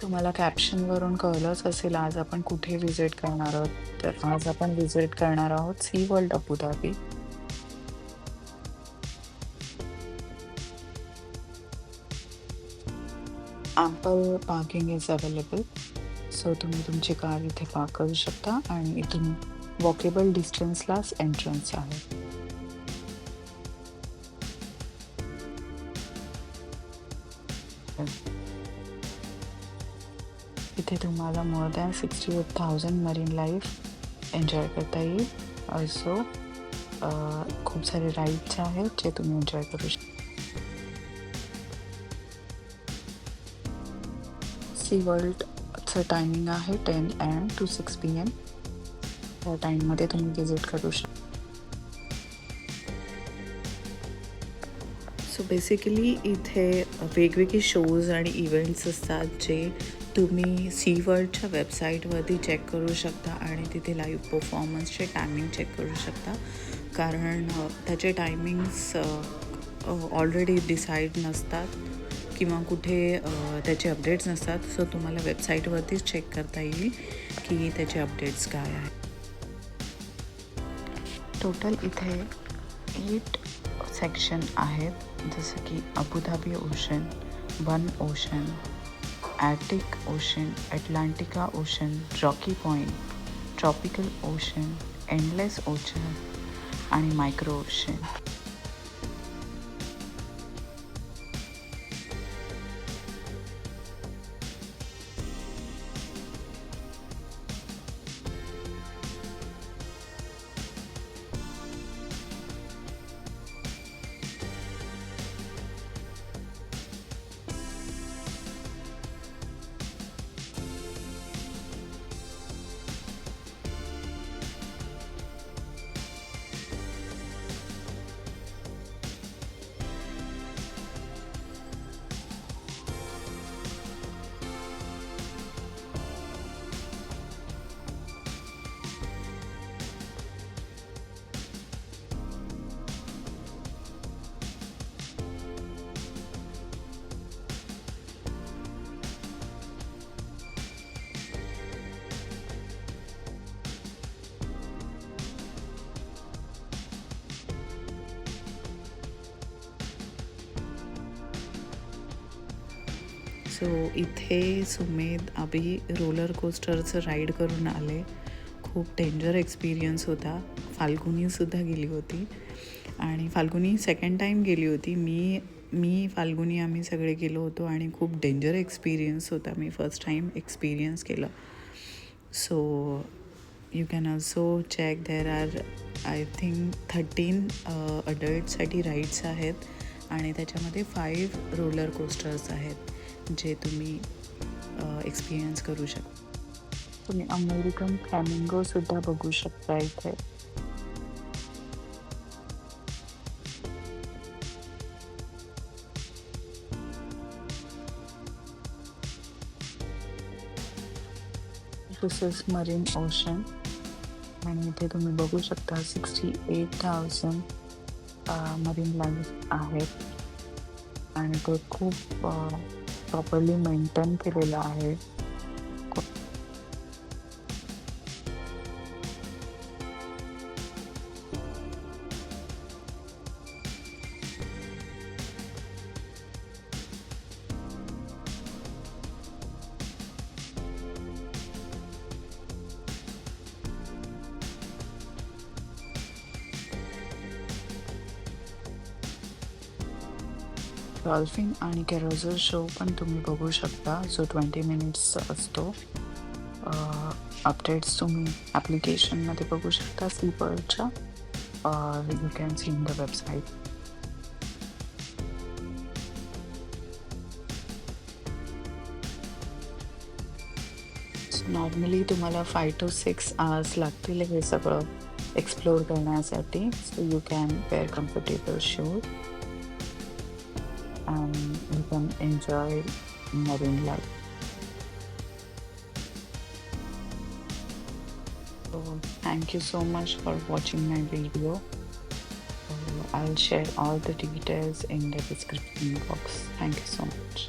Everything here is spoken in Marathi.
तुम्हाला कॅप्शनवरून कळलंच असेल आज आपण कुठे व्हिजिट करणार आहोत. तर आज आपण व्हिजिट करणार आहोत sea world Abu Dhabi. Ample parking is available. So तुम्ही तुमची कार इथे पार्क करू शकता आणि इथून वॉकेबल डिस्टन्सलाच एंट्रन्स आहे. इथे तुम्हाला more than 68,000 marine life enjoy करता येईल. ऑल्सो खूप सारे राईड्स आहेत जे तुम्ही एन्जॉय करू शकता. सी वर्ल्डचं टायमिंग आहे 10 AM to 6 PM. त्या टाईममध्ये तुम्ही व्हिजिट करू शकता. सो बेसिकली इथे वेगवेगळे शोज आणि इव्हेंट्स असतात जे तुम्ही सी वर्ल्डच्या वेबसाईटवरती चेक करू शकता आणि तिथे लाईव्ह परफॉर्मन्सचे टायमिंग चेक करू शकता. कारण त्याचे टायमिंग्स ऑलरेडी डिसाईड नसतात किंवा कुठे त्याचे अपडेट्स नसतात. सो तुम्हाला वेबसाईटवरतीच चेक करता येईल की त्याचे अपडेट्स काय आहेत. टोटल इथे 8 सेक्शन आहेत, जसं की Abu Dhabi ocean, one ocean, Arctic ocean, Atlantica ocean, Rocky point, tropical ocean, endless ocean आणि मायक्रो ओशन. सो इथे सुमेध अभि रोलर कोस्टरचं राईड करून आले. खूप डेंजर एक्सपिरियन्स होता. फाल्गुनीसुद्धा गेली होती आणि फाल्गुनी सेकंड टाईम गेली होती. मी फाल्गुनी आम्ही सगळे गेलो होतो आणि खूप डेंजर एक्सपिरियन्स होता. मी फर्स्ट टाईम एक्सपिरियन्स केलं. So you can also check. There are I think 13 अडल्टसाठी राईड्स आहेत आणि त्याच्यामध्ये 5 रोलर कोस्टर्स आहेत जे तुम्ही एक्सपिरियन्स करू शकता. तुम्ही अमेरिकन फ्लॅमिंगोसुद्धा बघू शकता इथे. दिस इज मरीन ओशन आणि इथे तुम्ही बघू शकता 68,000 मरीन लाईफ आहेत आणि ते खूप प्रॉपरली मेंटेन केलेलं आहे. डॉल्फिन आणि कॅरोझल शो पण तुम्ही बघू शकता जो 20 मिनिट्सचा असतो. अपडेट्स तुम्ही ॲप्लिकेशनमध्ये बघू शकता सी वर्ल्डच्या. You can see in the website. Normally तुम्हाला 5 to 6 hours लागतील हे सगळं एक्सप्लोर करण्यासाठी. So you can wear comfortable shoes and you can enjoy marine life. So thank you so much for watching my video. I'll share all the details in the description box. Thank you so much.